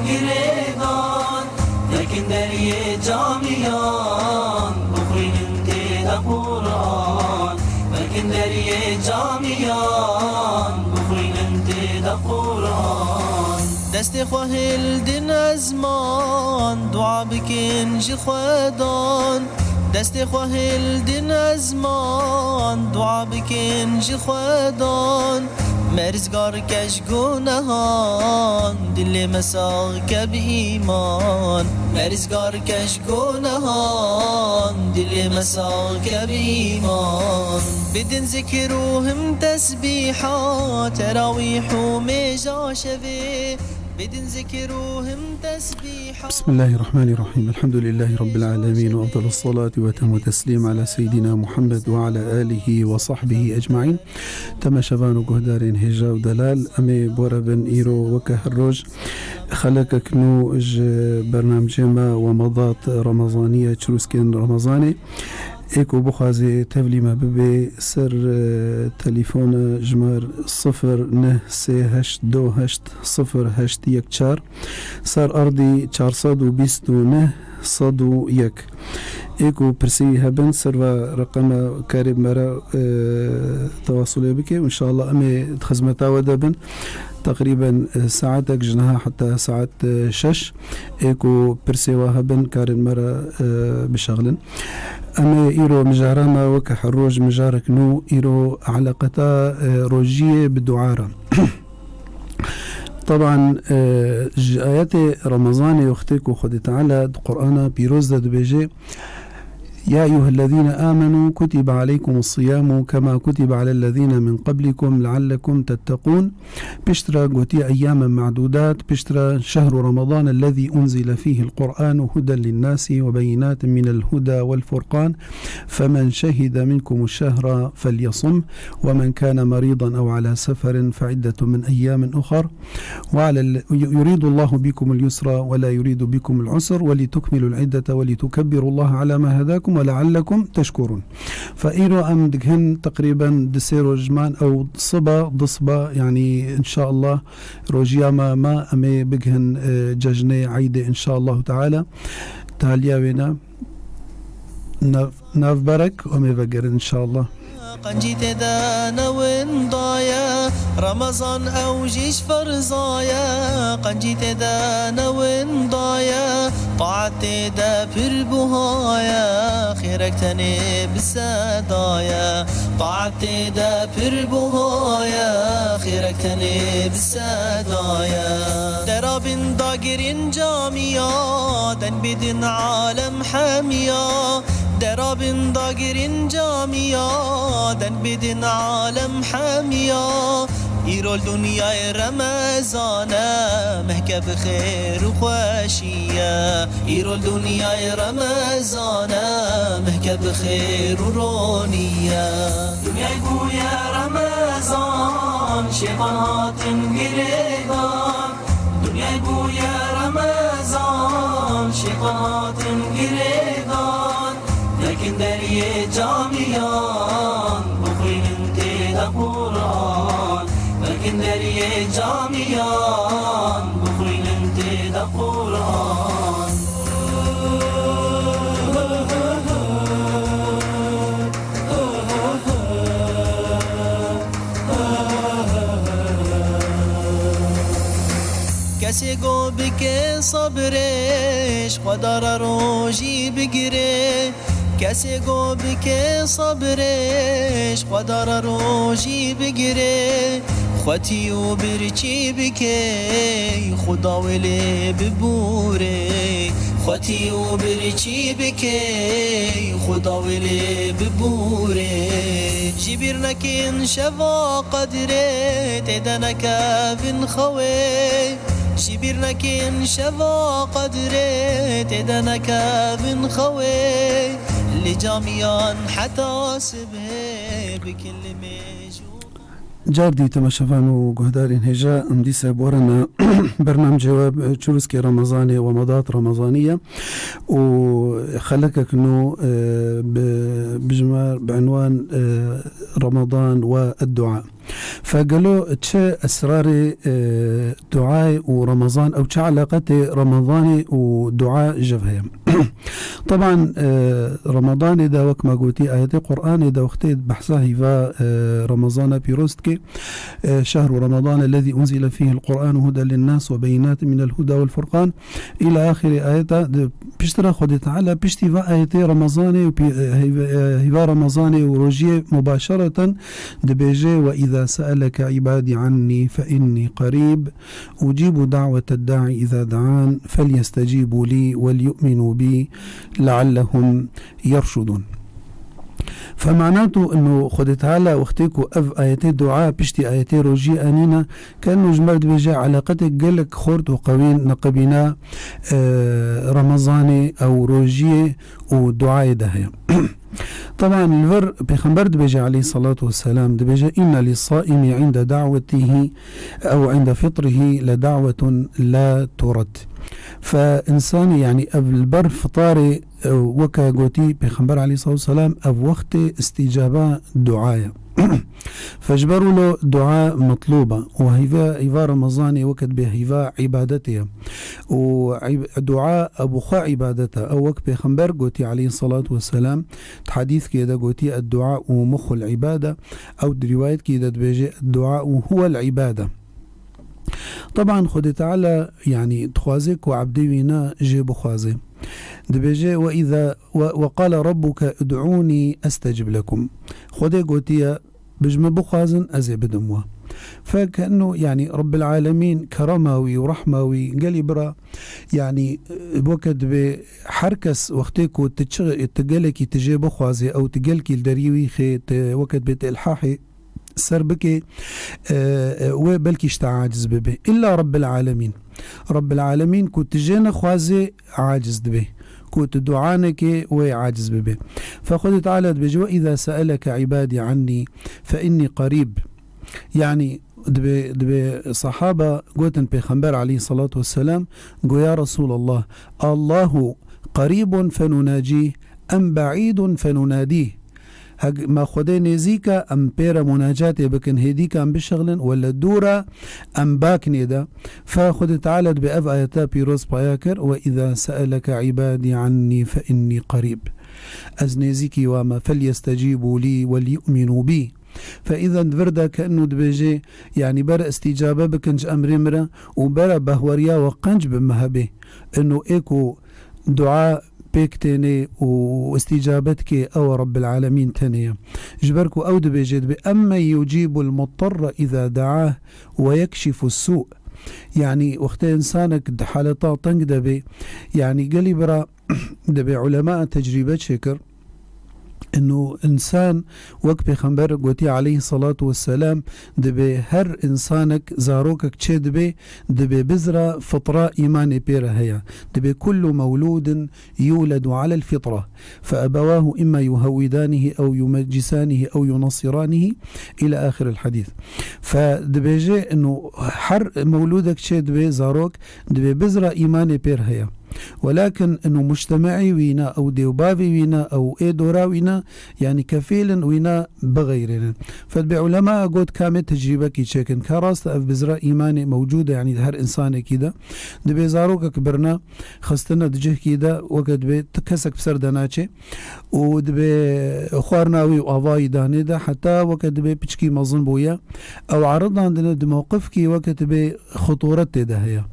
گریدان یکن دری جامیان بخوینم تیدا قرآن یکن دری جامیان بخوینم تیدا قرآن دست خواه دن ازمان دعا بکن جی خودان دست خواه دن ازمان دعا بکن جی خودان مرزگار کش گناهان دل مساق کب ایمان مرزگار کش گناهان دل مساق کب ایمان بدن ذکر و هم تسبیحات تراویح و میجا شوی بدن ذكر وهم تسبيح. بسم الله الرحمن الرحيم. الحمد لله رب العالمين وأفضل الصلاة وتم التسليم على سيدنا محمد وعلى آله وصحبه أجمعين. تم شبان جهدار هجا ودلال أمي بورا بن إيرو وكهروج خلقك نو برنامج ما ومضات رمضانية تشروسكين رمضاني ایکو بخوازی تبلی ما ببی سر تلفن جمار 0938280814 سر أرضي 429 101 ایکو پرسی هبن سر و رقم کارب مرا تواصل بك وإن شاء الله أمي خدمة ودبن تقريبا ساعتك جنها حتى ساعة 6 ايكو برسي وهبن كارن مرة بشغلن أما إيرو مجارما وكحروج مجارك نو إيرو علاقتا روجية بالدعارة طبعا آيات رمضان يختيكو خد تعالى القرآن بيروز دبيجي يا أيها الذين آمنوا كتب عليكم الصيام كما كتب على الذين من قبلكم لعلكم تتقون بشترى قوتي أياما معدودات بشترى شهر رمضان الذي أنزل فيه القرآن هدى للناس وبينات من الهدى والفرقان فمن شهد منكم الشهر فليصم ومن كان مريضا أو على سفر فعدة من أيام أخر يريد الله بكم اليسر ولا يريد بكم العسر ولتكملوا العدة ولتكبروا الله على ما هداكم ولعلكم تشكرون. فإيرو أم دقهن تقريبا دسيرو جمان أو ضصبة يعني إن شاء الله روجياما ما أمي بقهن ججني عيدة إن شاء الله تعالى تاليا بنا ناف برك ومي بقر إن شاء الله. قنجيت دانا ونضايا رمضان أو جيش فرزايا قنجيت دانا ونضايا طاعت دا بربهايا خيرك تاني بالسدايا طاعت دا بربهايا خيرك تاني بالسدايا دراب داقرين جاميا دن بدن عالم حاميا دراب داقرين جاميا دن بدن عالم حاميا إيرو الدنيا رمضانا مهكا بخير وخواشية إيرو الدنيا رمضانا مهكا بخير ورونية دنيا يا رمضان شيطان هاتن قريبان دنيا يا رمضان شيطان هاتن قريبان لكن دري جاميان بخوين انتي قرآن لكن دري جاميان بخوين انتي قرآن کسی گو بکه صبرش قدر روجی بگیره کسی گو بکه صبرش قدر روجی بگیره خواتی و برچی بکه خدا ولی ببوره خواتی و برچی بکه خدا ولی ببوره جبیر نکن شوا قدره تدنک بن خوی جبیر نکن شوا قدره تدنک بن خوی لجاميان حتى سبه بكل مجهود جاردي تماشفانو جهدارين هجا امدي سابورنا برنامج جواب تشورسكي رمضاني ومضات رمضانية وخلقك انه بجمار بعنوان رمضان والدعاء فقالوا تش أسرار دعاء ورمضان أو تش علاقة رمضان ودعاء جبهة. طبعا رمضان إذا وكما قلتي آيات القرآن إذا وقتي بحثها رمضان بيروستكي شهر رمضان الذي أنزل فيه القرآن هدى للناس وبينات من الهدى والفرقان إلى آخر آيات بيشترى خدت على بيشتي آيات رمضان هيفا رمضان وروجي مباشرة دبيجي وإذا سألك عبادي عني فإني قريب أجيب دعوة الداعي إذا دعان فليستجيبوا لي وليؤمنوا بي لعلهم يرشدون. فمعناته انه خدت على وقتكو اف ايتي دعاء بشتي ايتي روجي انينا كانه جمرد بيجا علاقتك قالك خورت وقوين نقبنا رمضاني او روجي ودعاء دهيا. طبعا الفر بيخنبر دبيجي عليه الصلاة والسلام دبيجي إن للصائم عند دعوته أو عند فطره لدعوة لا ترد. فإنسان يعني البر فطاري وكا قوتي بيخنبر عليه الصلاة والسلام أو وقت استجابة دعاية فاجبروا له دعاء مطلوبة وهيفا رمضاني وقت بهيفا عبادته ودعاء أبوخا عبادته أو وقت بيخنبر قوتي عليه الصلاة والسلام حديث كده قوتي الدعاء مخ العبادة أو رواية كده بيجي الدعاء هو العبادة. طبعا خد تعالى يعني تخوازك وعبدي وينا جيب خوازي دبيجي وإذا وقال ربك ادعوني أستجب لكم خدي قوتي بجمع بخازن أزي بدموه. فكأنه يعني رب العالمين كرموي ورحموي قال برا يعني بوقت بحركس وقتكو تشغل تقلكي تجي بخوازي أو تقلكي الدريوي خي وقت بيت الحاحي سربكي وبلكي اشتا عاجز به إلا رب العالمين. رب العالمين كنت جينا خوازي عاجز به كنت دعانك وعاجز به. فخذ تعالى بجوا إذا سألك عبادي عني فإني قريب يعني دبي صحابة قوتن بيخنبر عليه الصلاة والسلام قو يا رسول الله الله قريب فنناجيه أم بعيد فنناديه ما خدي نزيكا أم بيرا مناجاتي بكن هديكا أم بشغلن ولا دورة أم باكني دا. فخد تعالى بأف آياتا بيروس باياكر وإذا سألك عبادي عني فإني قريب أزنيزيكي وما فليستجيبوا لي وليؤمنوا بي. فإذا فردا كأنه دبيجي يعني برا استجابة بكنج أمر مرة وبرا بهوريا وقنج بمهبه إنه إيكو دعاء بيكتيني واستجابتك أو رب العالمين تانية جبركو أو دبيجيد بأما يجيب المضطر إذا دعاه ويكشف السوء يعني وقت إنسانك حالتا طنق دبي يعني قالي برا دبي علماء تجربة شكر انه انسان وقت بيخنبر قوتي عليه الصلاة والسلام دبي هر انسانك زاروكك تشي دبي بزرة فطرة ايمان بيرا هيا دبي كل مولود يولد على الفطرة فابواه اما يهودانه او يمجسانه او ينصرانه الى اخر الحديث. فدبي جي انه حر مولودك تشي دبي زاروك دبي بزرة ايمان بير هيا ولكن انه مجتمعي وينا او ديوبافي وينا او ايدورا وينا يعني كفيل وينا بغيرنا. فالعلماء قد كامل تجربة كي تشكن كراست اف بزرا ايماني موجودة يعني هر انسان كده دبي زاروك كبرنا خستنا دجه كده وقت بي تكسك بسر دناچه ودبي خوارناوي وافاي داني ده حتى وقت بي بچكي مظن بويا او عرض عندنا موقف كي وقت بي خطورت ده هي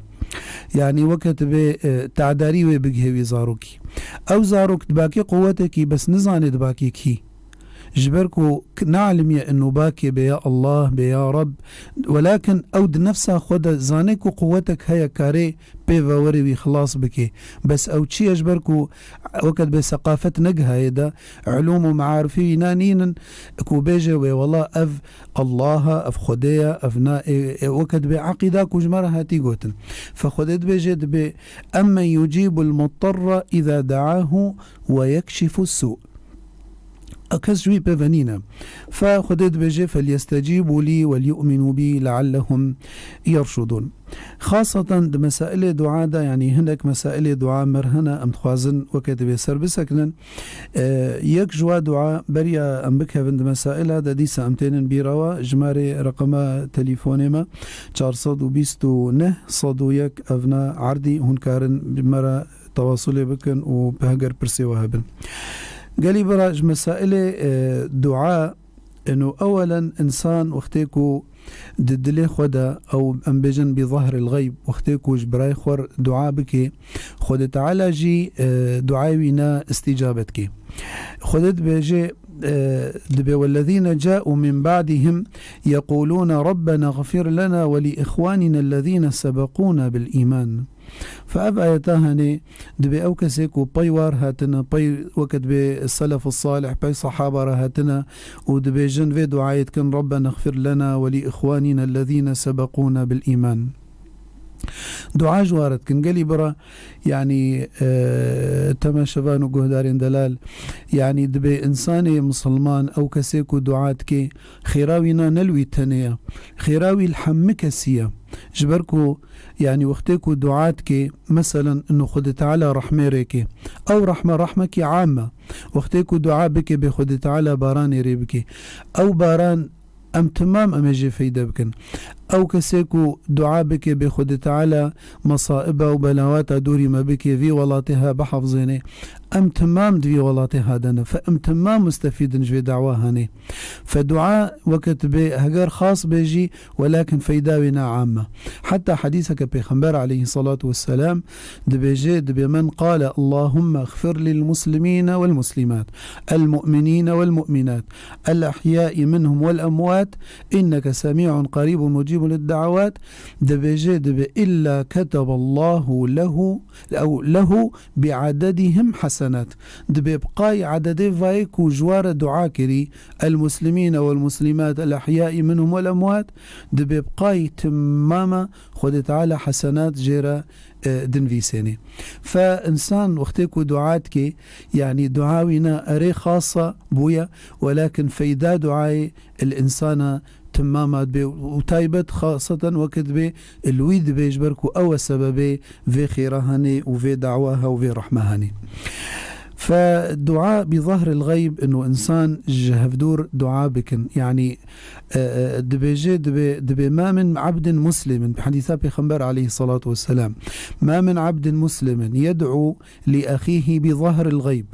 يعني وقت بتعداري وبجهوي زاروكي او زاروك تباكي قوتك بس نزاني تباكي كي جبركو نعلم يا انه باكي بيا الله بيا رب ولكن اود نفسها خد زانيك قوتك هيا كاري بيفاوري ويخلاص بكي بس او تشي اجبركو وقت بثقافة نقها يدا علوم ومعارفي نانين كو بيجي والله اف الله اف خديا اف وقت بعقيداك وجمرها تيغوتن فخدت بيجي اما يجيب المضطر اذا دعاه ويكشف السوء أكس جوي بفنينا فخدت بجي فليستجيبوا لي وليؤمنوا بي لعلهم يرشدون. خاصة مسائل دعاء دا يعني هناك مسائل دعاء مرهنة أم تخوازن وقت بيسر بسكنن يك جوا دعاء بريا أم بكها بند مسائل دا ديسا أمتين بيروا جماري رقم تليفوني ما 429 صدويك أفنا عردي هنكارن بمرا تواصلي بكن وبهجر برسي وهبن. قالي براج مسائل دعاء انه اولا انسان وقتيكو ددلي خدا او انبجن بظهر الغيب وقتيكو جبراي خور دعاء بكي خد تعالى جي دعاوينا استجابتك خدت بيجي دبي والذين جاءوا من بعدهم يقولون ربنا اغفر لنا ولإخواننا الذين سبقونا بالإيمان. فأب آياتهاني دبي أو كسيكو بايوار هاتنا باي وقت بي السلف الصالح باي صحابة هاتنا ودبي جن في دعاية كان ربنا اغفر لنا ولإخواننا الذين سبقونا بالإيمان. دعاء جوارت كن قالي برا يعني تما شبان وقهدارين دلال يعني دبي إنساني مسلمان أو كسيكو دعاتك خيراوينا نلوي تنيا خيراوي الحمكسية جبركو يعني وقتكو دعاتك مثلا انه خد تعالى رحمة او رحمك عامة وقتكو دعاء بك بخد تعالى باران يريبك او باران ام تمام ام يجي فايدة بكن او كسيكو دعاء بك بخد تعالى مصائبة وبلاوات دوري ما بك في ولاتها بحفظيني ام تمام في ولاتها دنا فام تمام مستفيد في دعواهاني فدعاء وقت بهجر خاص بيجي ولكن فايداونا عامة. حتى حديثك بيغمبر عليه الصلاة والسلام دبيجي دبي من قال اللهم اغفر للمسلمين والمسلمات المؤمنين والمؤمنات الأحياء منهم والأموات إنك سميع قريب مجيب للدعوات دبيجي دبي إلا كتب الله له أو له بعددهم حسنات دبي بقاي عدد فايك وجوار دعاء كري المسلمين والمسلمات الأحياء منهم والأموات دبي بقاي تماما خد تعالى حسنات جيرا دنفي سنة. فإنسان وقتكو دعاتك يعني دعاونا أري خاصة بويا ولكن فايدة دعاء الإنسان تمامات بي وتايبت خاصة وقت بي الويد بيجبركو أو سببي في خيرهاني وفي دعواها وفي رحمهاني. فالدعاء بظهر الغيب انه انسان جهفدور دعاء بكن يعني دبي ما من عبد مسلم بحديث بيغمبر عليه الصلاة والسلام ما من عبد مسلم يدعو لأخيه بظهر الغيب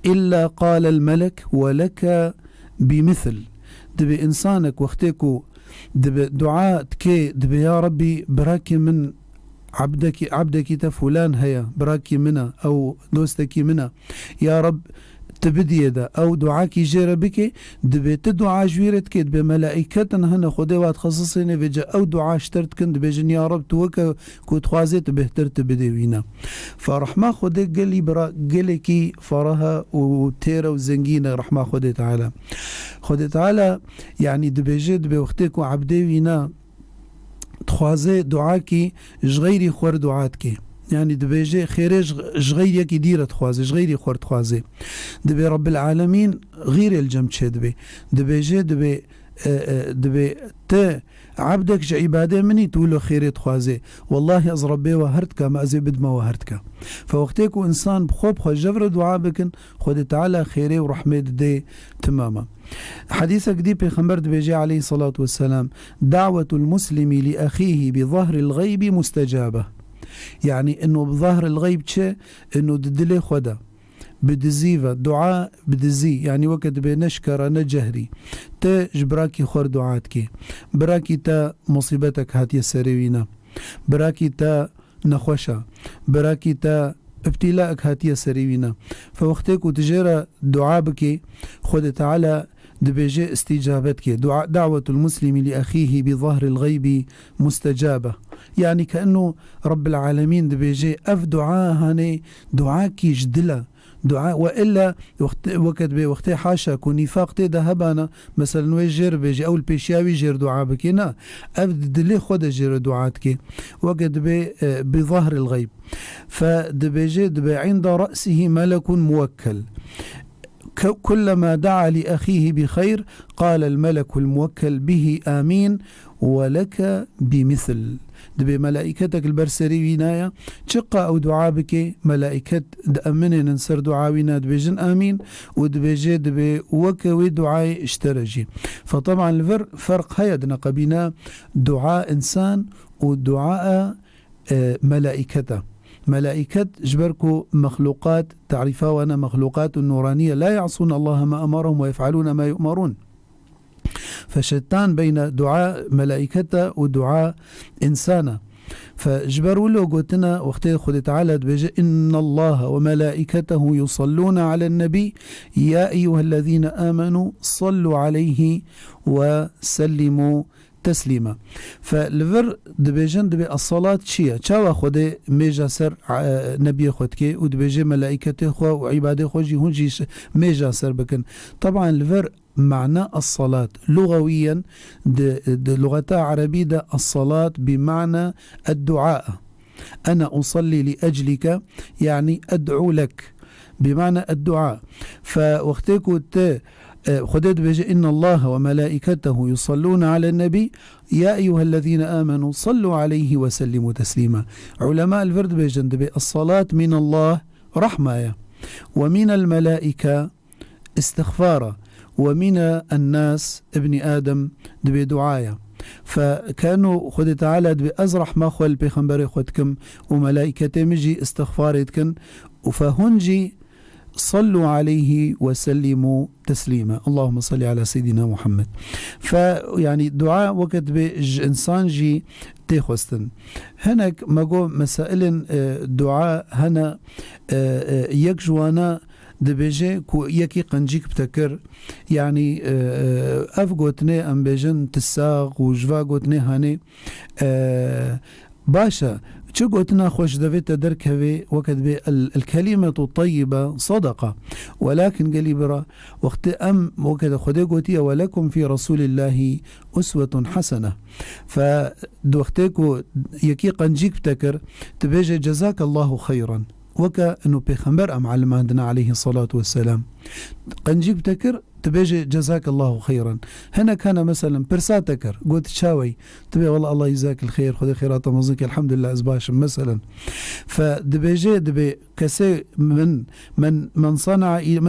إلا قال الملك ولك بمثل دبي إنسانك واختيكو دبي دعاء تكي دبي يا ربي براكي من عبدك تفلان هيا براكي منا أو دوستك منا يا رب تبدي دا أو دعاكي جير بك دبي تدعا جويرتك دبي ملائكتنا هنا خدوات خصصيني بجا أو دعا اشترتكن دبي جن يا رب توكا كوت خوازيت بهتر تبدي وينا فرحمة خدك قلي برا قلكي فرها وتيرا وزنجينا رحمة خدي تعالى خدي تعالى يعني دبي جد بوقتك عبدي وينا تخوازي دعاكي جغيري خور دعاتكي يعني دبيجي خيرج جغير يكي ديرة تخوازي جغيري خور تخوازي دبي رب العالمين غير الجمتش دبيجي دبي تا عبدك عبادة مني تقول خيري تخوازي والله از ربي وهرتك ما ازي بد ما وهرتك فوقتيكو انسان بخوب خو جفر دعاء بكن خد تعالى خيري ورحمة دي تماما. حديثك دي بيغمبر بيجي عليه الصلاة والسلام دعوة المسلم لأخيه بظهر الغيب مستجابة يعني انه بظهر الغيب شيء انه ددلي خدا بدزيفة دعاء بدزي يعني وقت بنشكر نجهري تا جبراكي خور دعاتك براكي تا مصيبتك هاتي السريوينة براكي تا نخوشة براكي تا ابتلاءك هاتي السريوينة فوقتك وتجير دعاء بك خد تعالى دبيجي استجابتك دعوة المسلم لأخيه بظهر الغيب مستجابة يعني كأنه رب العالمين دبيجي أف دعاء هاني دعاكي جدلة دعاء وإلا وقت حاشا كوني فاقتي دهبانا مثلا ويجير بيجي أو البيشاوي جير دعاء بكينا أفد لي خود جير دعاتك وقت بظهر الغيب فدبيجي دبي عند رأسه ملك موكل كلما دعا لأخيه بخير قال الملك الموكل به آمين ولك بمثل. دبي ملائكتك البرسري وينايا تشقى أو دعاء بك ملائكة دأمنين ننصر دعاوينا دبيجن آمين ودبيجي دبي وكوي دعاء اشترجي. فطبعا الفرق هيدنا قبينا دعاء إنسان ودعاء ملائكته. ملائكة جبركو مخلوقات تعرفها وأنا مخلوقات نورانية لا يعصون الله ما أمرهم ويفعلون ما يؤمرون. فشتان بين دعاء ملائكته ودعاء إنسانه. فجبروا له قلتنا وقت خد تعالى بيجي إن الله وملائكته يصلون على النبي يا أيها الذين آمنوا صلوا عليه وسلموا تسليما. فالفر دبيجن دبي الصلاة شيء شاوا خده ميجا سر نبي خدكي ودبيجي ملائكته خو وعباده خوجي هنجي ميجا سر بكن. طبعا الفر معنى الصلاة لغويا لغتها عربية ده الصلاة بمعنى الدعاء. أنا أصلي لأجلك يعني أدعو لك بمعنى الدعاء. فوقتكو خدت بيجي إن الله وملائكته يصلون على النبي يا أيها الذين آمنوا صلوا عليه وسلموا تسليما. علماء الفرد بيجن دبي الصلاة من الله رحمة ومن الملائكة استغفارا ومن الناس ابن آدم دبي دعايا. فكانوا خد تعالى دبي أزرح ما خوال بيخنبري خدكم وملائكته مجي استغفارتكن وفهنجي صلوا عليه وسلموا تسليما. اللهم صل على سيدنا محمد. فيعني دعاء وقت بإنسان جي تيخوستن هناك مقو مسائل دعاء هنا يكجوانا دبيجي كو يكي قنجيك بتكر يعني اف قوتني ام بيجن تساق وجوا قوتني هاني باشا چه قوتنا خوش دويت دركوي وقت بي الكلمة الطيبة صدقة ولكن قالي برا وقت وقت خده قوتي ولكم في رسول الله أسوة حسنة. فدوقتكو يكي قنجيك بتكر تبيجي جزاك الله خيرا وكا انه بيخنبر ام علم عندنا عليه الصلاة والسلام قنجيك بتكر تبيجي جزاك الله خيرا. هنا كان مثلا برسا تكر قلت شاوي تبي والله الله يجزاك الخير خذ خيرات مزيك الحمد لله ازباش مثلا. فدبيجي دبي كسي من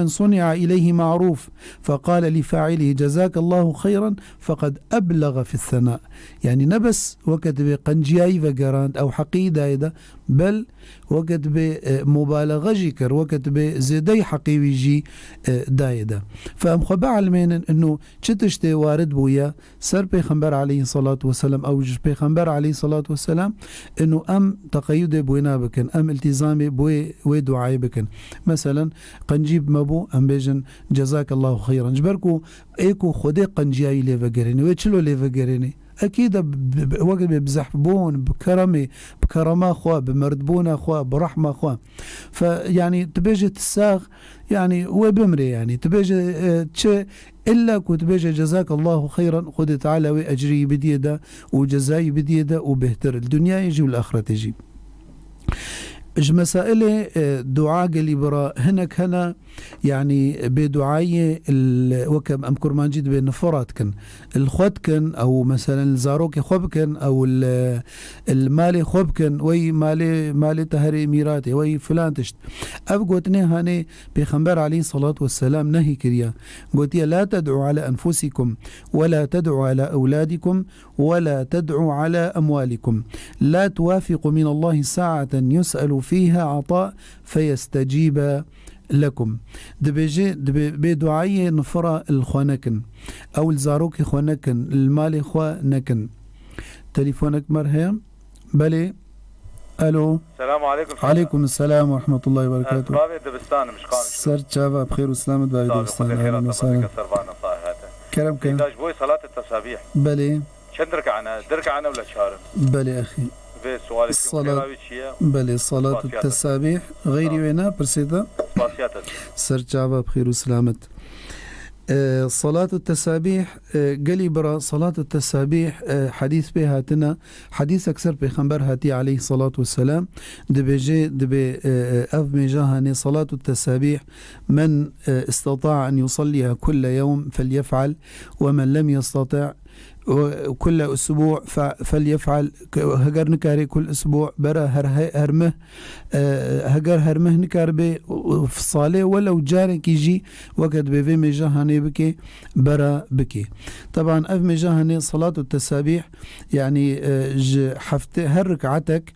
صنع اليه معروف فقال لفاعله جزاك الله خيرا فقد ابلغ في الثناء. يعني نبس وقت بقنجياي فقران او حقيدة ايضا بل وقت بمبالغة جيكر وقت بزيدي حقيوي جي دايدا. فأمخبا علمين انه چتشتي وارد بويا سر بيخنبر عليه الصلاة والسلام او جش بيخنبر عليه الصلاة والسلام انه ام تقيد بوينا بكن ام التزامي بوي دعاي بكن. مثلا قنجيب مبو ام بيجن جزاك الله خيرا جبركو ايكو خدي قنجياي ليفقريني ويتشلو ليفقريني أكيد وقت بزحبون بكرمة أخوة بمردبون أخوة برحمة أخوة. فيعني تبيجي تساغ يعني وبمري يعني تبيجي تشي إلا كنت بيجي جزاك الله خيرا خد تعالى وأجري بديدة وجزاي بديدة وبهتر الدنيا يجي والآخرة تجي. مسائل دعاء قلي برا هناك هنا يعني بدعاية وكم أم كرمانجيد بين فرات كن الخوات كن أو مثلا الزاروك خوب كن أو المالي خوب كن وي مالي تهري ميراتي وي فلان تشت أبقوتني هاني بيخنبر عليه الصلاة والسلام نهي كريا قوتي لا تدعوا على أنفسكم ولا تدعوا على أولادكم ولا تدعوا على أموالكم لا توافقوا من الله ساعة يسأل فيها عطاء فيستجيب لكم. دبيجي بدعاية نفرة الخوانكن أو الزاروك خوانكن المال خوانكن. تليفونك مرهم بلي ألو السلام عليكم. عليكم السلام ورحمة الله وبركاته. بابي دبستان مش قانون سر شابا بخير وسلامة بابي دبستان أهلا وسهلا. كرم كان بوي صلاة التسابيح بلي درك عنا ولا شهر بلي أخي الصلاة بلي صلاة التسابيح غيري وينا برسيدة سر شابا بخير وسلامة. صلاة التسابيح قلي برا صلاة التسابيح حديث بها تنا حديث أكثر بيخنبر هاتي عليه الصلاة والسلام دبي أف ميجاهني صلاة التسابيح من استطاع أن يصليها كل يوم فليفعل، ومن لم يستطع وكل أسبوع فليفعل. هجر نكاري كل أسبوع برا هرمه هجر هرمه نكار بي في الصالة ولو جارك يجي وقت بفي مجاهني بكي برا بكي. طبعا أف مجاهني صلاة التسابيح يعني حفتي هر ركعتك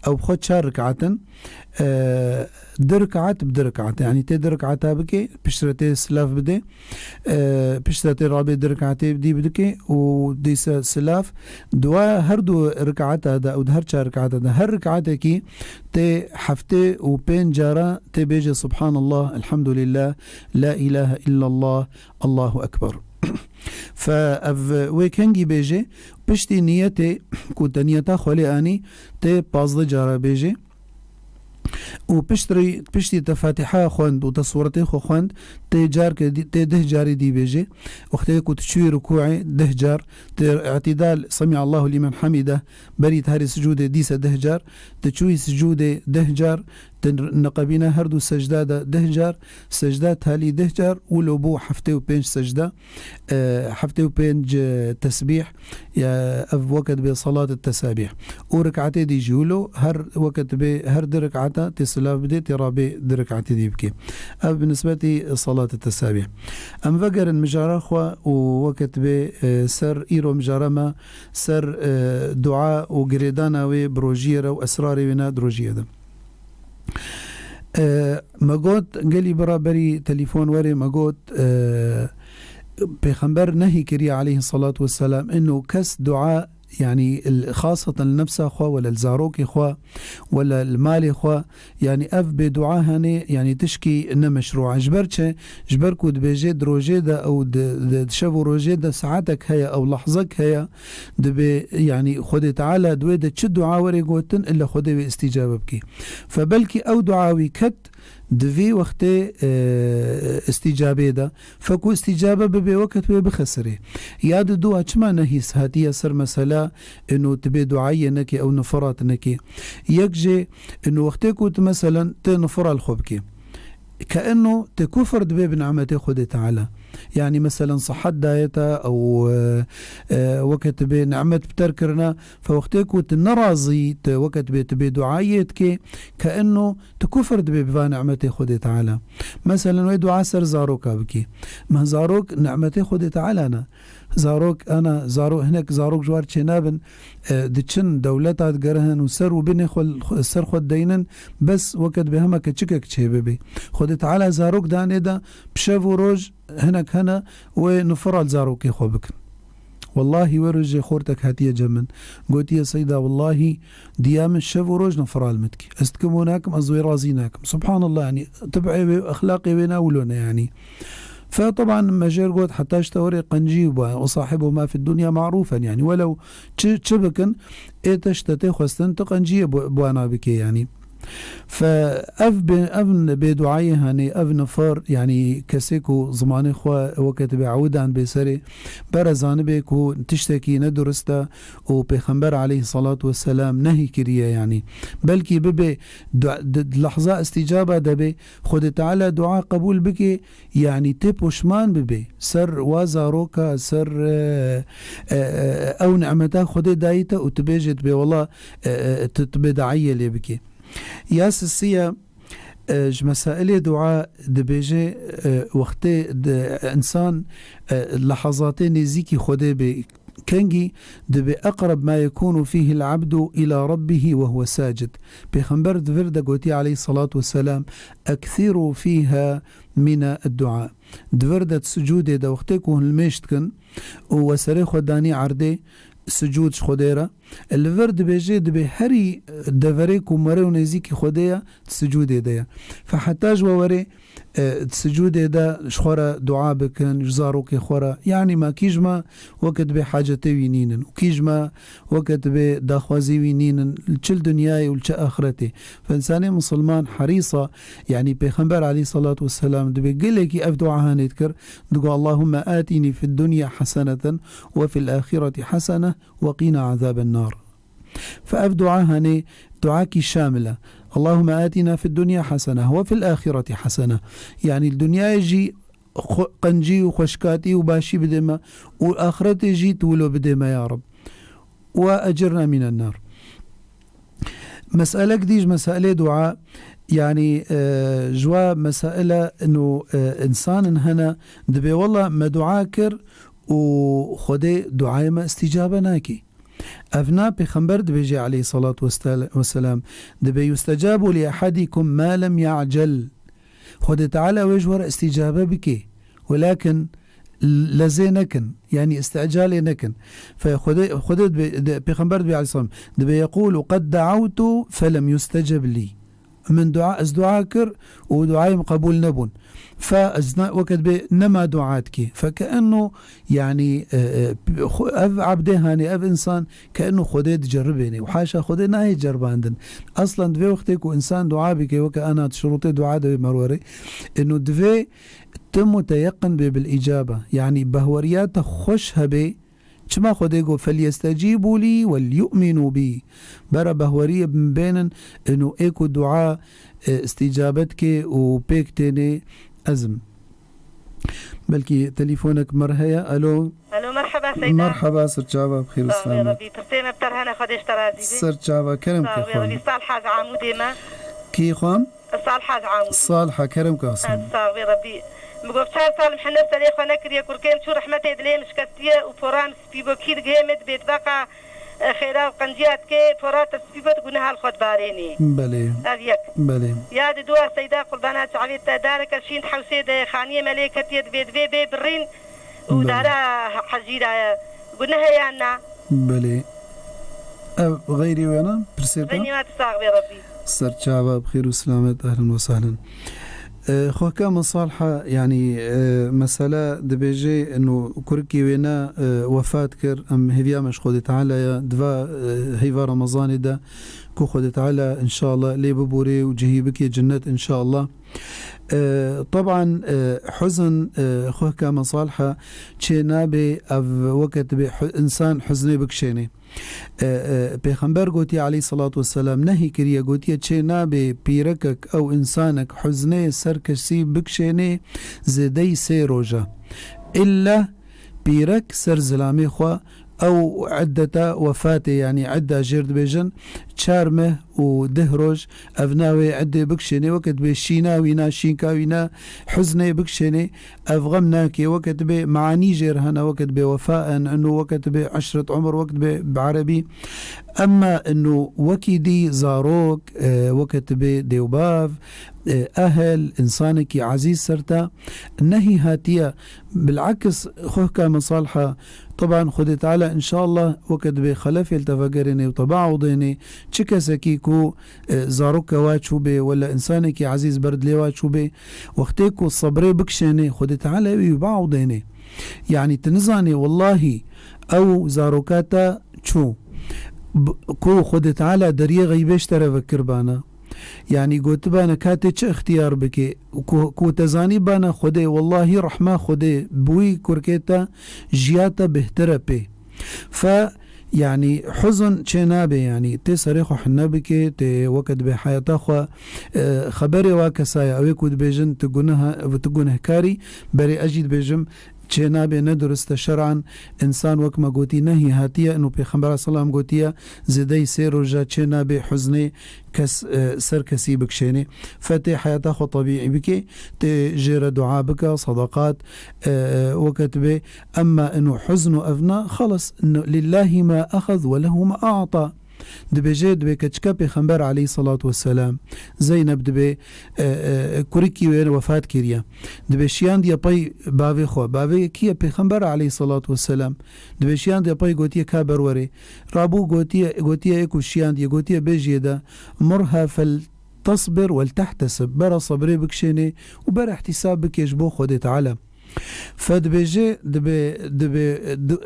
أو بخد شار ركعة دركعت بدركعت يعني تدركعتها بكي بشترتي سلاف بدي بشترتي رابي دركعتي بدي بدكي ودي سلاف دوا هردو ركعتها دا او هر شار ركعتها دا هر ركعتكي تي حفتي وبين جارة تي بيجي سبحان الله الحمد لله لا إله إلا الله الله أكبر. ويكنجي بيجي بشتي نيتي كنت نيتا خولي آني تي بازد جارة بيجي وبشتي تفاتحة خوند وتصورتي خو خوند تي جار تي ده جاري دي بيجي وقتها كنت تشوي ركوعي ده جار اعتدال سمع الله لمن حمده بريت هاري سجودة ديسة ده جار تشوي سجودة ده جار نقبينا هردو سجدة ده جار سجدات هالي ده جار ولو حفتي وبينج سجدة حفتي وبينج تسبيح يا أف وقت بصلاة التسابيح وركعتي دي جولو هر وقت هر دركعتا تسلاف بدي ترابي دركعتي دي بكي. أف بالنسبة لي صلاة التسابيح. أم فقر المجارة خوا ووقت سر إيرو مجارما سر دعاء وقريدانا وبروجيرا وأسراري ونا دروجيا ده مقود قالي برابري تليفون وري مقود بيخنبر نهي كري عليه الصلاة والسلام إنه كس دعاء يعني خاصة لنفسه خوا ولا الزاروك خوا ولا المالي خوا يعني أف بدعاء هني يعني تشكي إنه مشروع جبركو دبيجي دروجيدا أو دشافو روجيدا ساعتك هيا أو لحظك هيا دبي يعني خدي تعالى دويدا تشد دعاء وري قوتن إلا خدي باستجابة بكي فبلكي أو دعاوي كت دفي وقت استجابه ده فكو استجابه ببي وقت بخسره ياد دعاء چما نهيس هاتيه سر مسألة انه تبي دعاية نكي او نفرات نكي يكجي انه وقت كنت مثلا تنفر الخبكي كأنه تكفر دبي بنعمته خد تعالى يعني مثلا صحت دايتا او وقت بنعمة بتركرنا فوقتك كنت نرازي وقت تبي دعايتك كأنه تكفر دبي بنعمته خد تعالى مثلا ويدعاء سر زاروك بكي ما زاروك نعمته خد تعالى أنا زاروك أنا زارو هناك زاروك جوار شنابن دتشن دولتات جرهن وسر وبني سر خد دينن بس وقت بهما كتشكك شيبي خد تعالى زاروك داني دا بشافو روج هناك هنا ونفرال زاروك يخوبك والله ورجي خورتك هاتيه جمن قلت يا سيدة والله ديام الشافو روج نفرال متكي استكموناكم أزوي رازيناكم سبحان الله يعني تبعي أخلاقي بيناولونا يعني فطبعا مجال قلت حتى اشتوري قنجي وصاحبه ما في الدنيا معروفا يعني ولو تشبكن اتشتتي خستن تقنجي بوانا بكي يعني فأفن بدعاية هاني أفن فار يعني كسيكو زماني خوا وقت بعود عن بسري برزان بيكو تشتكي ندرستا وبيخنبر عليه الصلاة والسلام نهي كريا يعني بلكي ببي لحظة استجابة دبي خد تعالى دعاء قبول بكي يعني تبوشمان ببي سر وازاروكا سر أو نعمتا خد دايتا وتبيجت بي والله تبي دعية لي بكي ياس السيا مسائل دعاء دبيجي وقت إنسان لحظاتين نزيكي خده بكنجي دبي أقرب ما يكون فيه العبد إلى ربه وهو ساجد بيخنبر دفرد قوتي عليه الصلاة والسلام أكثروا فيها من الدعاء دفردة سجود دا وقتكو المشتكن وسري خداني عردي سجود خديرة الورد بيجي دبي هري دفريك ومري ونزيكي خديا سجود ديا فحتاج ووري سجود دا شخورا دعاء بكن جزاروك خورا يعني ما كيجما وقت بحاجتي وينين وكيجما وقت بداخوازي وينين لكل دنياي ولكل آخرتي فإنساني مسلمان حريصة يعني بيخنبر عليه الصلاة والسلام دبي قلكي أفدعها نذكر دقوا اللهم آتني في الدنيا حسنة وفي الآخرة حسنة وقينا عذاب النار فأفدعها دعاكي شاملة اللهم آتنا في الدنيا حسنة وفي الآخرة حسنة يعني الدنيا يجي قنجي وخشكاتي وباشي بدما والآخرة يجي تولو بدما يا رب وأجرنا من النار. مسألة جديد مسألة دعاء يعني جوا مسألة إنه إنسان هنا دبي والله ما دعاكر وخدي دعاء ما استجابة ناكي أفنا بخنبر دبيجي عليه الصلاة والسلام دبي يستجاب لأحدكم ما لم يعجل خد تعالى ويجور استجابة بك ولكن لزينكن يعني استعجالي نكن فخد بخنبر دبي عليه الصلاة دبي يقول قد دعوت فلم يستجب لي من دعاكر ودعاء قبول نبون فأجناء وقت بنما دعاتك فكأنه يعني أف عبده هاني أف إنسان كأنه خدي تجربيني وحاشا خدي ناهي جرباندن أصلا دفي وقتك وإنسان دعاء بك وكأنا شروطي دعاء دبي مروري إنه دفي تم تيقن بالإجابة يعني بهوريات خوش هبي كما خديقو فليستجيبوا لي وليؤمنوا بي برا بهورية بين انه ايكو دعاء استجابتك وبيكتيني ازم بلكي تليفونك مرهية الو مرحبا سيدنا مرحبا سر جابا بخير والسلامة يا ربي ترتينا بترهنا خديش ترازيدي سر جابا كرمك يا خوان صالحة عمودي ما كي خوان صالحة عمودي صالحة كرمك اصلا يا ربي مقوف شهر صالح حنا سريخ ونكر يا كركين شو رحمتي دلي مشكتية وفوران سبيبو كيد جامد بيتبقى خيرا وقنجيات كي فورات سبيبو تقولها الخد باريني بلي أبيك بلي يا دي دوا سيدة قربانات علي تدارك الشين حوسيد خانية ملكة يد بيد بي برين ودارا حجيرة قلنا هي أنا بلي غيري وانا برسيبا غني ما تساق يا ربي سر جابا بخير وسلامة أهلا وسهلا خو كان صالحة يعني مسألة دبيجي إنه كركي وينا وفاة كر أم هذيا مش خدت على دفا هيفا رمضان ده كو خدت على إن شاء الله لي ببوري وجهيبك يا جنات إن شاء الله. طبعا حزن خو كان صالحة شينابي أو وقت إنسان حزني بكشيني پیغمبر گوتی علیه الصلاة والسلام نهی کریه گوتی چه نابه پیرکک او انسانک حزنه سرکشی بکشینه زدی سی روژه إلا پیرک سر زلامی خوا او عدة وفاته يعني عدة جرد بيجن شارمه وده روج افناوي عدة بكشني وقت بشيناوينا شينكاوينا حزني بكشني افغمناكي وقت بمعاني جيرهنا وقت بوفاء انه وقت بعشرة عمر وقت بعربي اما انه وكيدي زاروك وقت بديوباف أهل إنسانك عزيز سرتا نهي هاتية بالعكس خوه كان صالحة طبعا خدت على إن شاء الله وقت بخلف يلتفقرني وطبعوضيني چكسكيكو زاروك واتشوبي ولا إنسانك عزيز برد لي واتشوبي وقتيكو الصبري بكشيني خدت على ويبعوضيني يعني تنزاني والله أو زاروكاتا شو كو خدت على دريه غيبش ترى فكر بانا يعني قلت بانا كاتي چه اختيار بكي كو تزاني بانا خده والله رحمة خده بوي كوركيتا جياتا بهتره بي ف يعني حزن چنابه يعني تي صريخو حنا بكي تي وقت بحياتا خوا خبري واكسايا اوي كود بيجن تقونه كاري بري اجيد بيجم چنابه ندرست شرعا انسان وك ما قوتي نهي هاتيه انه پیغمبر صلى الله عليه وسلم قوتيه زدي سيروجا چنابه حزني كس سر كسي بكشيني فتي حياته خو طبيعي بكي تجير دعاء بك صدقات وكتبه اما انه حزن افنا خلص انه لله ما اخذ وله ما اعطى دبجي دبي كچكا پیغمبر عليه الصلاة والسلام زينب دبي كوريكي وين وفاة كيريا دبي شيان دي باي باوي خو باوي كي پیغمبر عليه الصلاة والسلام دبي شيان دي باي غوتيه كابر وري رابو غوتيه اكو شيان دي غوتيه بجيدا مرها تصبر ولتحتسب برا صبري بكشيني وبرا احتسابك يجبو خودي تعالى فدبجي دبي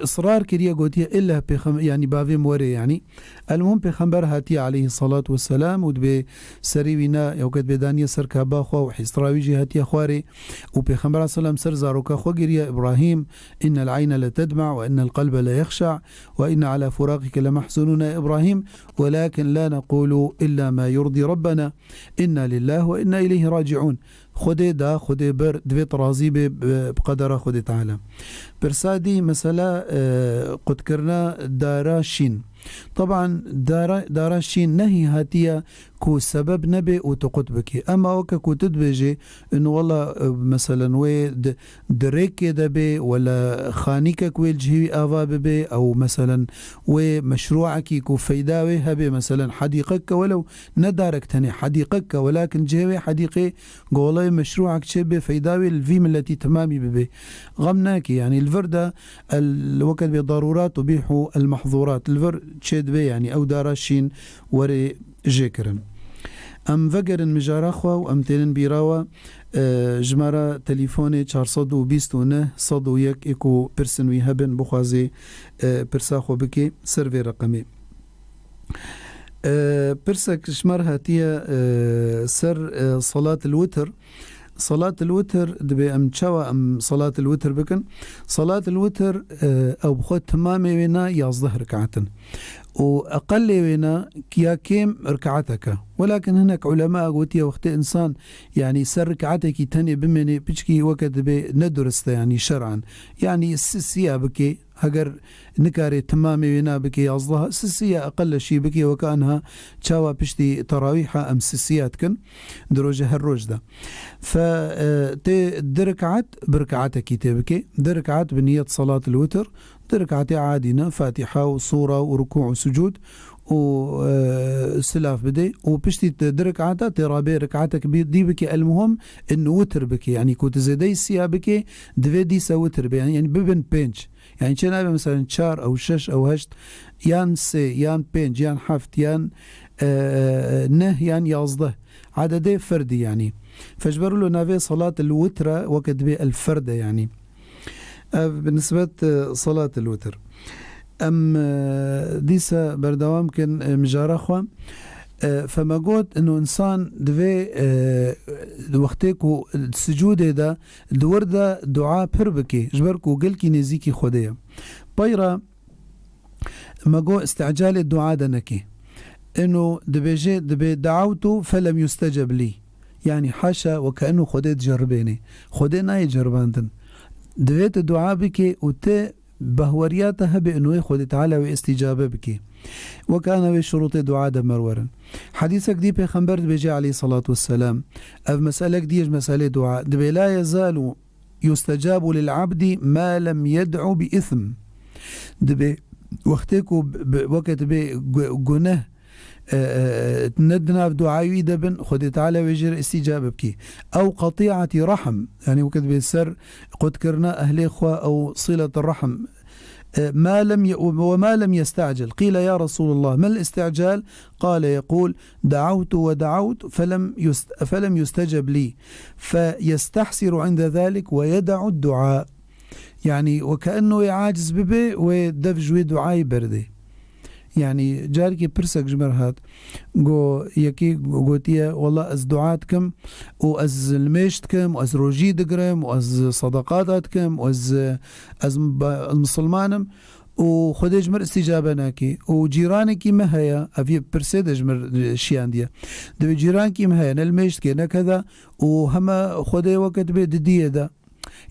اصرار كريا قوتيه الا يعني بافي موري يعني المهم پیغمبر هاتي عليه الصلاة والسلام ودبي سريوينا يوكت بدانية سركابا خوا وحسراوي جهاتي خواري وبيغمبر صلى الله عليه وسلم سرزاروكا خوا قريا إبراهيم إن العين لتدمع وإن القلب لا يخشع وإن على فراقك لمحزونون يا إبراهيم ولكن لا نقول إلا ما يرضي ربنا إنا لله وإنا إليه راجعون خودي دا خودي بر دويت راضي بقدر خودي تعالى برسادي مسألة قد كرنا دارا شين طبعا دارا شين نهي هاتية كو سبب نبي وتقود بكي اما وكا كو تدبجي انه والله مثلا وي دريك دبي ولا خانيكك وي الجهوي افا ببي او مثلا وي مشروعك كو فيداوي هبي مثلا حديقك ولو ندارك تاني حديقك ولكن جهوي حديقي قولي مشروعك شبه فيداوي الفيم التي تمامي ببي غمناكي يعني الفردة الوقت بضرورات تبيح المحظورات الفر تشد بي يعني او داراشين وري جيكرن ام فقرن مجارخوا وام تنن بيراوا جمارة تليفوني 429 101 اكو برسنوي هبن بخوازي برساخو بكي سيرفي رقمي برسك شمار هاتية سر صلاة الوتر صلاة الوتر دبي ام تشوا ام صلاة الوتر بكن صلاة الوتر او بخوت تمامي وينا يازده ركعتن وأقل وينا كيا كيم ركعتك ولكن هناك علماء قوتيا وقت إنسان يعني سر ركعتك تاني بمني بيشكي وقت ندرست يعني شرعا يعني السيسية بكي هجر نكاري تمامي وينا بكي يازدها السيسية أقل شيء بكي وكأنها تشاوى بشتي تراويحة أم سيسيات كن دروجة هالروج ده دركعت بركعتك تبكي دركعت بنية صلاة الوتر ركعتي عادينا فاتحة وصورة وركوع وسجود وسلاف بدي وبشتي دركعتا ترابي ركعتك دي بكي المهم انه وتر بكي يعني كنت زيدي السيا بكي دفي دي سوتر بكي يعني ببن بينج يعني كان مثلا شار او شش او هشت يان سي يان بينج يان حفت يان نه يان يازده عددي فردي يعني فاجبروا له نافي صلاة الوتر وقت بي الفردة يعني بالنسبة صلاة الوتر أم ديسا بردوام كان مجارخوا فما قلت إنه إنسان دفي وقتكو السجود ده دور ده دعاء بربكي جبركو قلكي نزيكي خدية بايرا ما قلت استعجال الدعاء ده نكي إنه دبي دعوته فلم يستجب لي يعني حاشا وكأنه خديت جربيني خدينا يجرباندن دويت الدعاء بك وت بهورياتها بأنه خد تعالى واستجابة بك وكان بشروط الدعاء دمرورا حديثك دي بيخنبر بيجي عليه الصلاة والسلام أف مسألة دي مسألة دعاء دبي لا يزال يستجاب للعبد ما لم يدعو بإثم دبي وقتك وقت بي جنه ندنا في دعاء دبن خد تعالى ويجر استجابة بكي أو قطيعة رحم يعني وقت بيسر قد كرنا أهل إخوة أو صلة الرحم وما لم يستعجل قيل يا رسول الله ما الاستعجال قال يقول دعوت ودعوت فلم يستجب لي فيستحسر عند ذلك ويدع الدعاء يعني وكأنه يعاجز ببي ويدفجوي دعاء بردي يعني جاركي برسك جمرهات جو يكي قوتيا والله از دعاتكم واز الميشتكم واز روجي دقرم واز صدقاتكم واز المسلمانم وخدي جمر استجابة ناكي وجيرانك ما هي أفي برسيد جمر شيان دي دبي جيرانك ما هي نلميشتكي نكذا وهما خدي وقت بيددية ده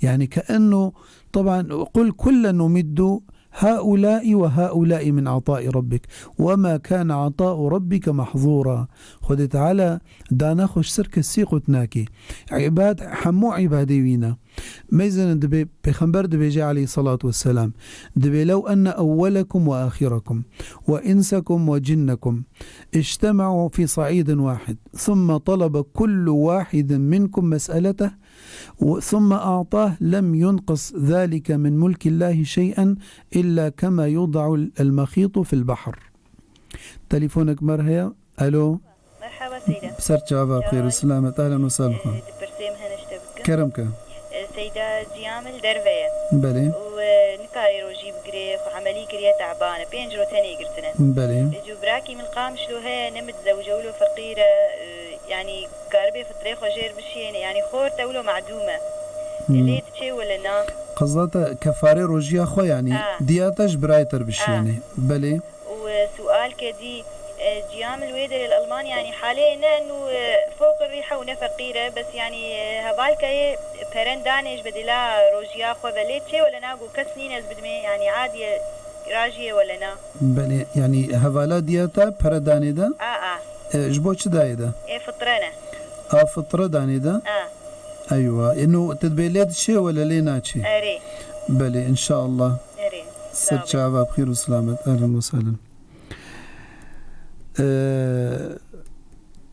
يعني كأنه طبعا قل كلا نمد هؤلاء وهؤلاء من عطاء ربك وما كان عطاء ربك محظورا. خود تعالى دانا خوش سرك السيقوتناكي عباد حمو عبادي وينا ميزن دبي بخنبر دبي جاء عليه الصلاة والسلام دبي لو أن أولكم وآخركم وإنسكم وجنكم اجتمعوا في صعيد واحد ثم طلب كل واحد منكم مسألته ثم أعطاه لم ينقص ذلك من ملك الله شيئا إلا كما يوضع المخيط في البحر. تليفونك مرهية. ألو مرحبا سيدة. بسر جوابها بخير والسلامة. أهلا وسهلا. برسيم هنشتبك كرمك سيدة جيامل دربية بلي ونكاري روجي بقري وعملي قرية تعبانة بينجرو تاني قرتنا بلي جبراكي من القام شلو هي نمت زوجة ولو فقيرة يعني قاربة في طريق وجير بشين يعني خور تولو معدومة ليه تشي ولا نا قصدت كفاري روجيا خو يعني دياتش برايتر بشيني بلي. وسؤال كدي جيام الويدر الألمان يعني حاليا انه فوق الريحة ونفقيرة بس يعني هبالك هي برن دانش بدلا روجيا خو بليتشي ولا ناقو كسنين از بدمي يعني عادية راجية ولا نا بلي يعني هوالا دياتا برداني دا جبو چه داي دا فطرنا فطرة داني دا ايوه انه تدبيلات شي ولا لينا شي اري بلي ان شاء الله اري ست شعبها بخير وسلامة. اهلا وسهلا.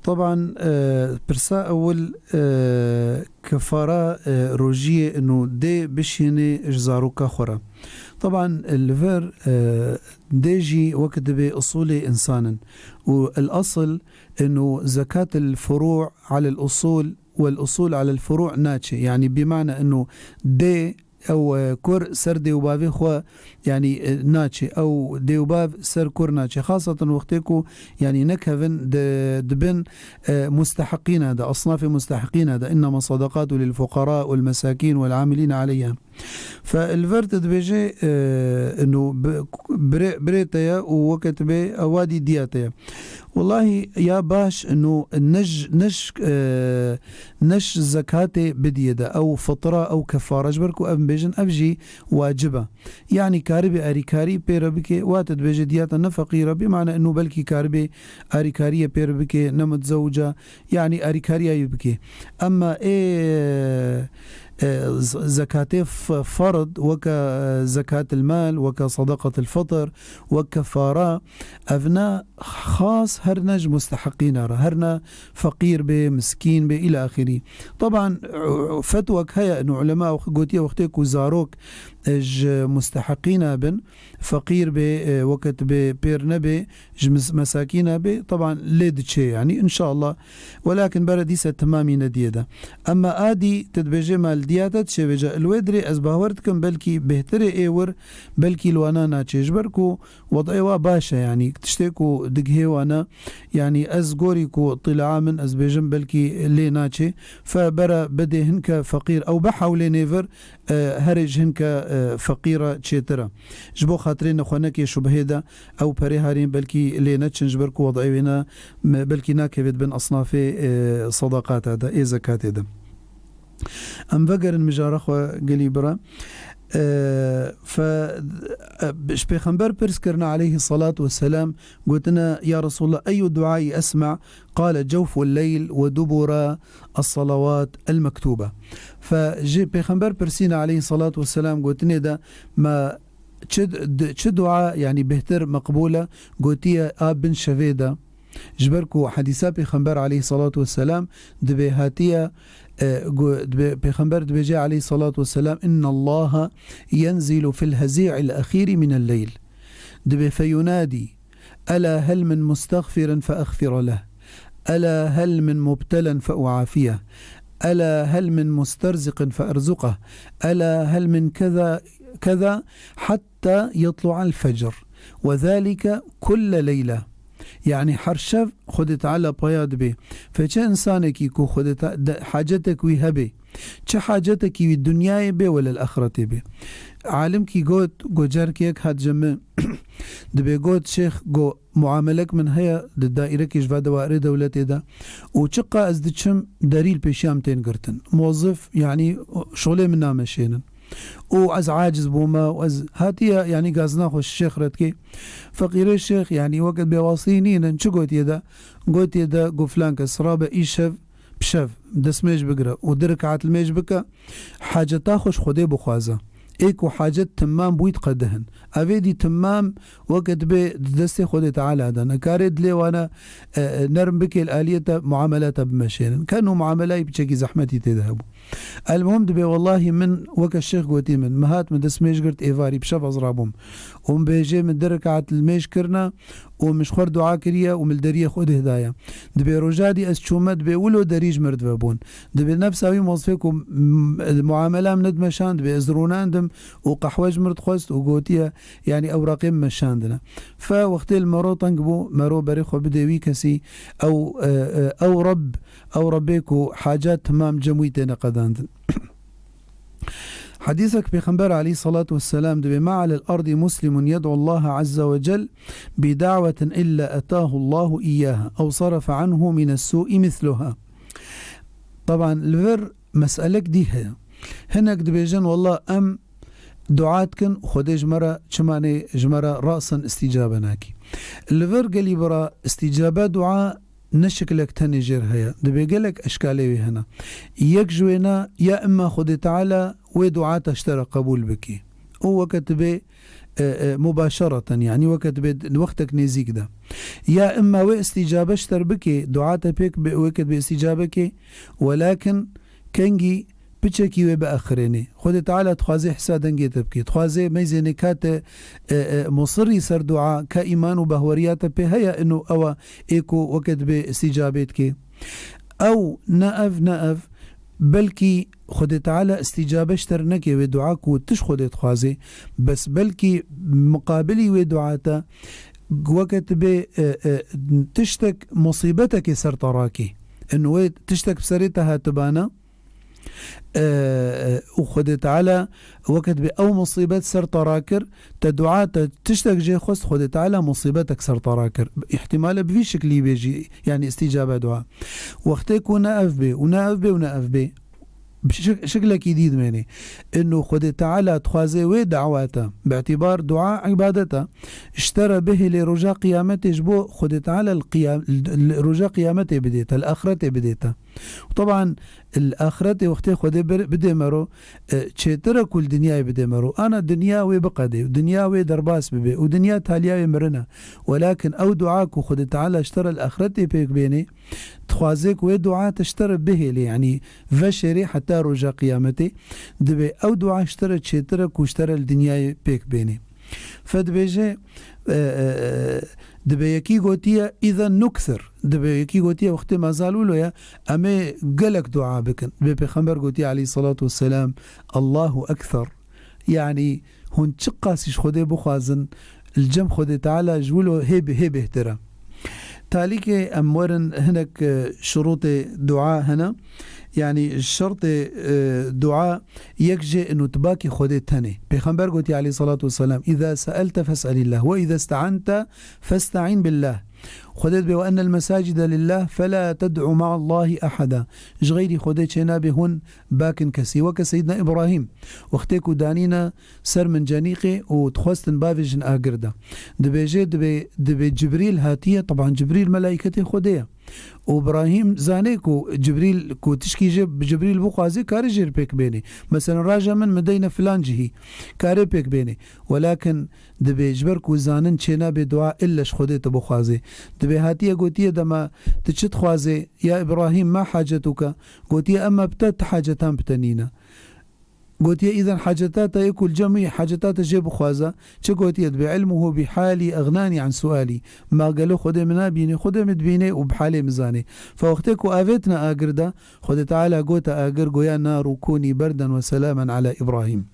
طبعا برسا أول كفارة روجية إنه دي بشيني إجزاروكا خورا. طبعا الفير ديجي وقت بأصول إنسانا والأصل إنه زكاة الفروع على الأصول والأصول على الفروع ناتشي يعني بمعنى إنه دي أو كور سر ديوبافي خو يعني ناتشي أو ديوباف سر كور ناتشي خاصة وقتكو يعني نكهفن دبن مستحقين هذا أصناف مستحقين هذا إنما صدقات للفقراء والمساكين والعاملين عليها. فالفرت دبيجي إنه بريتيا ووقت بي أوادي دياتيا والله يا باش إنه نش زكاة بديدة أو فطرة أو كفارة جبركو أبن بيجن أبجي واجبة يعني كاربي أريكاري بيربكي واتد بيجي دياتا نفقيرة بمعنى إنه بلكي كاربي أريكارية بيربكي نمتزوجة يعني أريكارية يبكي. أما زكاة فرض وكزكاة المال وكصدقة الفطر وكفارة أبناء خاص هرنج مستحقين هرنا فقير به مسكين به إلى آخره. طبعا فتوك هيا أنه علماء قوتية وقتك وزاروك مستحقين بن فقير به وقت به بيرنا به مساكين به طبعا ليدتشي يعني إن شاء الله ولكن برديسة تمامي نديدة. أما آدي تدبجي مال دياتت شبجا الويدري أزباورتكم بلكي بهتري ايور بلكي لوانا ناتشي جبركو وضعيوا باشا يعني تشتيكو دقهيوانا يعني أزغوريكو طلعا من أزبجن بلكي لي ناتشي فبرا بدي هنك فقير أو بحاولي نيفر هرج هنك فقيرة تشيترا جبو خاطرين نخوانك شبهيدا أو بريهارين بلكي لي ناتشن جبركو وضعيونا بلكي ناكبت بين أصناف صدقات هذا إيه زكاة هذا أم فقر المجارة قلي برا فبيخنبر برسكرنا عليه الصلاة والسلام قلتنا يا رسول الله أي دعاء أسمع؟ قال جوف الليل ودبر الصلوات المكتوبة. فجي بيخنبر برسينا عليه الصلاة والسلام قلتنا ده ما تشد دعاء يعني بهتر مقبولة قلتيا بن شفيدة جبركو حديثات بيخنبر عليه الصلاة والسلام دبي هاتيا بيخنبر دبي عليه الصلاة والسلام إن الله ينزل في الهزيع الأخير من الليل دبي فينادي ألا هل من مستغفر فأغفر له ألا هل من مبتلا فأعافيه ألا هل من مسترزق فأرزقه ألا هل من كذا كذا حتى يطلع الفجر وذلك كل ليلة يعني حرشف خدت على بياد به فچه انسانك يكو خدت حاجتك ويهبه چه حاجتك وي الدنيا به ولا الآخرة به. عالم كي قوت جار كيك هاد جمع دبي قوت شيخ قو معاملك من هيا الدائرة كيش فا دوائر دولتي دا وچقا ازدشم دليل بيشام تين قرتن موظف يعني شغلي من نامشينن وأز عاجز بوما وأز هاتيا يعني قازنا خوش الشيخ ردكي فقير الشيخ يعني وقت بواصينين شو قلت يدا قفلان كسرابة إيشف بشف دسميج بقرا ودرك عات الميج بكا حاجة تاخش خدي بخوازة ايكو حاجة تمام بويت قدهن افيدي تمام وقت دستي خدي تعالى هذا نكارد لي وانا نرم بكي الآلية معاملاتها بمشين كانوا معاملاي بشكي زحمتي تذهبوا المهم دبي والله من وقت الشيخ قوتي من مهات من دسميج قرت ايفاري بشف ازرابهم وم بيجي من درك عات الميج كرنا ومش خور دعاء كريا وملدريه خود هدايا دبي رجادي اسشومت دبي ولو دريج مرد بابون دبي نفساوي موظفكم المعامله من مشان دبي ازرونان دم وقحوج مرد خوست وقوتيا يعني اوراقين مشاندنا فوقت المرو طنقبو مرو بريخو بدوي كسي او ربيكو حاجات تمام جمويتنا قداندن حديثك بخنبر عليه الصلاة والسلام دبي ما على الأرض مسلم يدعو الله عز وجل بدعوة إلا أتاه الله إياها أو صرف عنه من السوء مثلها. طبعا الفر مسألك دي هناك دبيجن والله أم دعاتكن خدي جمرة شماني جمرة رأسا استجابناكي الفر قالي برا استجابة دعاء نشكلك تنجر هيا دبي قالك أشكالي هنا يكجونا يا إما خدي تعالى ودعاء تشترى قبول بك هو كتبه مباشرة يعني وكتبه وقتك نزيك ده يا إما واستجابة اشتر بك دعاء تبيك وكتب استجابك ولكن كنجي بتشكي وبآخريني خدي تعالى تخازي حسادن جيتبكي تخازي ميزيني كات مصري سر دعاء كإيمان وبهوريات به هيا إنه أو إيكو وكتب استجابتك أو نأف بلكي خدي تعالى استجابة اشترنك ودعاك وتش خدي تخازي بس بلكي مقابلي ودعاتا وقت بي تشتك مصيبتك سر تراكي انه تشتك بسريتها تبانا وخدي تعالى وقت بي او مصيبة سر تراكر تدعات تشتك جي خست خدي تعالى مصيبتك سر تراكر احتمال بفي شكلي بيجي يعني استجابة دعاء وقتك ونقف بي بشكل جديد مني انه خدي تعالى تخازي ودعواته باعتبار دعاء عبادته اشترى به لرجاء قيامته جبو خدي تعالى رجاء قيامته بديته الآخرة بديته وطبعا الآخرة وقتها خدي بدي مرو تشترى كل دنيا بدي مرو أنا دنياوي بقدي ودنياوي درباس ببي ودنيا تالياوي مرنا ولكن أو دعاك وخدي تعالى اشترى الآخرة بيك بيني تخازيك ودعاء تشترى به لي يعني فشري حتى رجاء قيامتي دبي أو دعاء اشترى تشترك واشترى الدنيا بيك بيني فدبيجي دبي يكي قوتيا إذا نكثر دبي يكي قوتيا وقت ما زالوا له يا أمي قلك دعاء بكن بيخمر قوتيا عليه الصلاة والسلام الله أكثر يعني هون تشقاسيش خدي بخازن الجم خدي تعالى جولو هيب اهترا تاليك أمورن هناك شروط دعاء هنا يعني الشرط دعاء يكجي انه تباكي خودي تاني بيخنبر قوتي عليه الصلاة والسلام إذا سألت فاسأل الله وإذا استعنت فاستعين بالله خدت بي وأن المساجد لله فلا تدعو مع الله أحدا جغيري خدت شنابهن باكن كسي وكسيدنا إبراهيم واختيكو دانينا سر من جانيقي وتخوستن بافجن آقرده دبي جبريل هاتية طبعا جبريل ملائكتي خديه وابراهيم زانيكو جبريل كو تشكي جبريل بوخازي كاري جير بيك بيني مثلا راجع من مدينة فلان جهي كاري بيك بيني ولكن دبي جبركو زانن چينا بدعاء إلاش خديت بوخازي دبي هاتيه قوتيه دما تشت خوازي يا إبراهيم ما حاجتك قوتيه أما بتات حاجتان بتنينا قوتيه إذا حاجتات يكل جميع حاجتات جيب خوازة چه قوتيه بعلمه بحالي أغناني عن سؤالي ما قالوا خده منا بيني خده مدبيني وبحالي مزاني فوقتك وآفتنا آقرده خده تعالى قوتا آقر قويا نار كوني بردا وسلاما على إبراهيم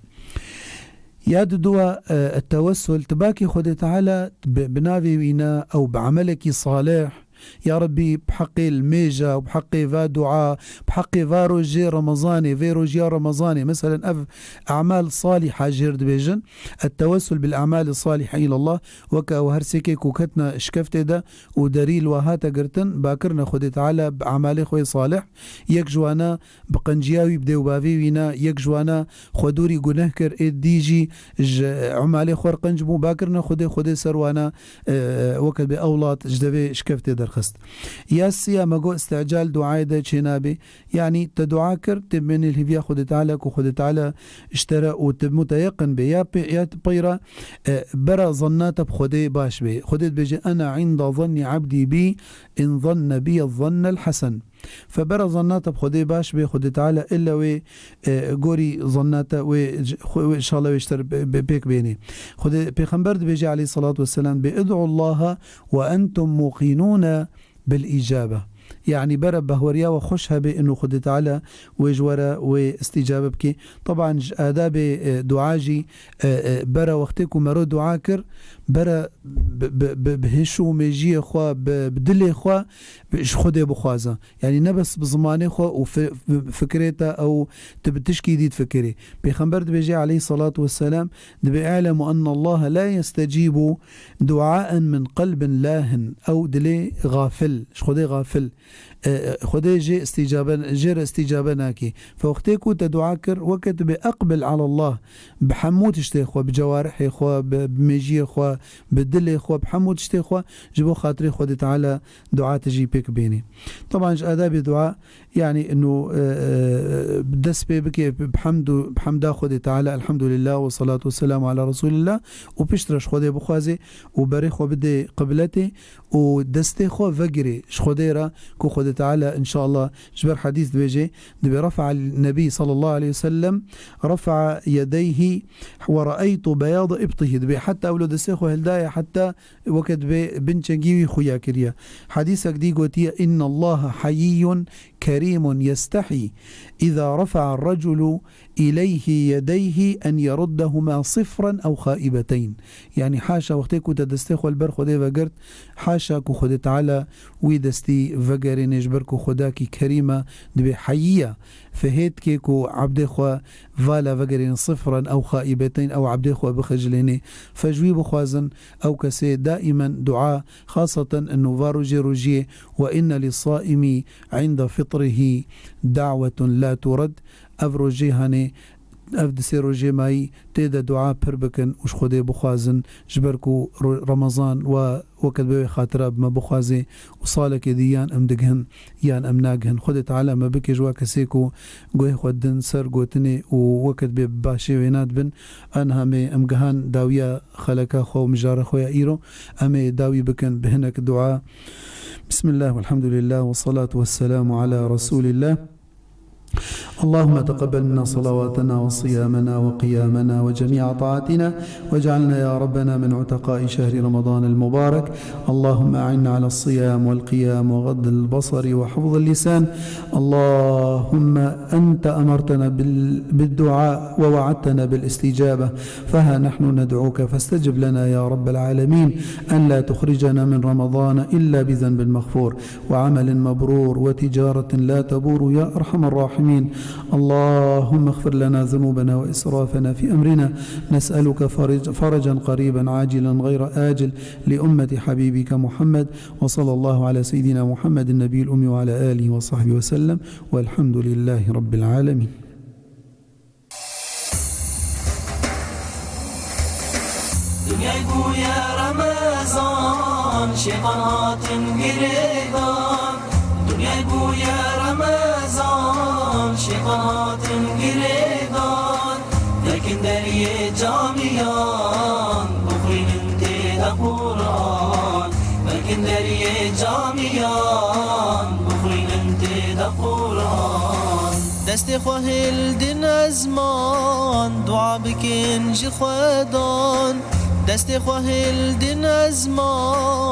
ياد دوا التوسل تباكي خده تعالى بنافي وينا أو بعملك صالح يا ربي بحقي الميجا وبحقي فا دعاء بحقي فا روجي رمضاني في روجيا رمضاني مثلا أعمال صالحة جيرد بيجن التوسل بالأعمال الصالحة إلى الله وكا وهرسيكي كوكتنا شكفت ده ودليل وهاتا قرتن باكرنا خدي تعالى بأعمال خوي صالح يك جوانا بقنجياوي بديو بافيوينا يك جوانا خدوري قنهكر ديجي عمالي خور قنجبو باكرنا خدي سروانا وكت بأولاد جدبي شكفت درخست ياسيا مقو استعجال دعاء ده چنابي يعني تدعاكر تبين الهبيا خدي تعالى خدي تعالى اشترى وتمتيقن بي يا بيرا برا ظنات بخدي باش بي خدي بيجي أنا عند ظن عبدي بي إن ظن بي الظن الحسن فبرا ظنات بخدي باش بي خدي تعالى إلا وي قوري ظنات وإن شاء الله ويشتر بيك بيني خدي بيخنبر بيجي عليه الصلاة والسلام بيدعو الله وأنتم موقنون بالإجابة يعني برا بهوريا وخشها بأنه خدي تعالى وجورا واستجابة بكي طبعا آداب دعاجي برا وقتكم مرو دعاكر برا بهشو ميجي خوا بدلي خوا بش خدي بخوازا يعني نبس بزماني خوا وفكريتا أو تبتشكي دي تفكري بيخنبر بيجي عليه الصلاة والسلام دبي اعلم أن الله لا يستجيب دعاء من قلب لاهن أو دلي غافل خدي غافل خدي جي استجابة ناكي فوقتكو تدعاكر وقت بأقبل على الله بحموت اشتيخوا بجوارحي خوا بميجي خوا بدلي خوا بحموت اشتيخوا جبو خاطري خدي تعالى دعاء تجي بيك بيني طبعا آداب دعاء يعني انه بدس بكي بحمد خدي تعالى الحمد لله والصلاة والسلام على رسول الله وبشترش خدي بخوازي وبري خو بدي قبلتي ودستي خو فقري شخديرا كو خدي تعالى إن شاء الله جبر حديث بيجي دبي رفع النبي صلى الله عليه وسلم رفع يديه ورأيت بياض إبطه دبي حتى أولو دسيخو هلدايا حتى وقت بنشنجيوي خويا كريا حديثك دي قوتي إن الله حيي كريم يستحي إذا رفع الرجل إليه يديه أن يردهما صفرا أو خائبتين يعني حاشا وقتكو تدستيخو البر خدي وقرت حاشا كو خدي تعالى ويدستي وقري نجبركو خداكي كريمة دبي حيية فهيت كيكو عبد خوا فالا وقرين صفرا أو خائبتين أو عبد خوا بخجليني فجويب خوازن أو كسي دائما دعاء خاصة أنه فاروجي وإن للصائم عند فطره دعوة لا ترد أفروجي هاني أفد سيروجي ماي تيدا دعاء بربكن وش خدي بخوازن جبركو رمضان ووقت بوي خاطرة بما بخوازي وصالك ديان أمدقهن يان أمناقهن خدي تعالى ما بكي جوا كسيكو قوي خودن سر قوتني ووقت بباشي وينات بن أنها مي أمقهان داوية خلقا خو مجار خويا إيرو أمي داوي بكن بهنك دعاء بسم الله والحمد لله والصلاة والسلام على رسول الله اللهم تقبل منا صلواتنا وصيامنا وقيامنا وجميع طاعتنا واجعلنا يا ربنا من عتقاء شهر رمضان المبارك اللهم أعنا على الصيام والقيام وغض البصر وحفظ اللسان اللهم أنت أمرتنا بالدعاء ووعدتنا بالاستجابة فها نحن ندعوك فاستجب لنا يا رب العالمين أن لا تخرجنا من رمضان إلا بذنب مغفور وعمل مبرور وتجارة لا تبور يا أرحم الراحمين اللهم اغفر لنا ذنوبنا وإسرافنا في أمرنا نسألك فرجا قريبا عاجلا غير آجل لأمة حبيبك محمد وصلى الله على سيدنا محمد النبي الأمي وعلى آله وصحبه وسلم والحمد لله رب العالمين. دنيا يا رمضان شيطان هاتن قريبان دنيا يا رمضان شيطان هاتن قريبان لكن دري جاميان بخرين انتي قرآن لكن دري جاميان بخرين انتي قرآن دستي خوهل دين ازمان دعا بكن جي خودان دستي خوهل دين ازمان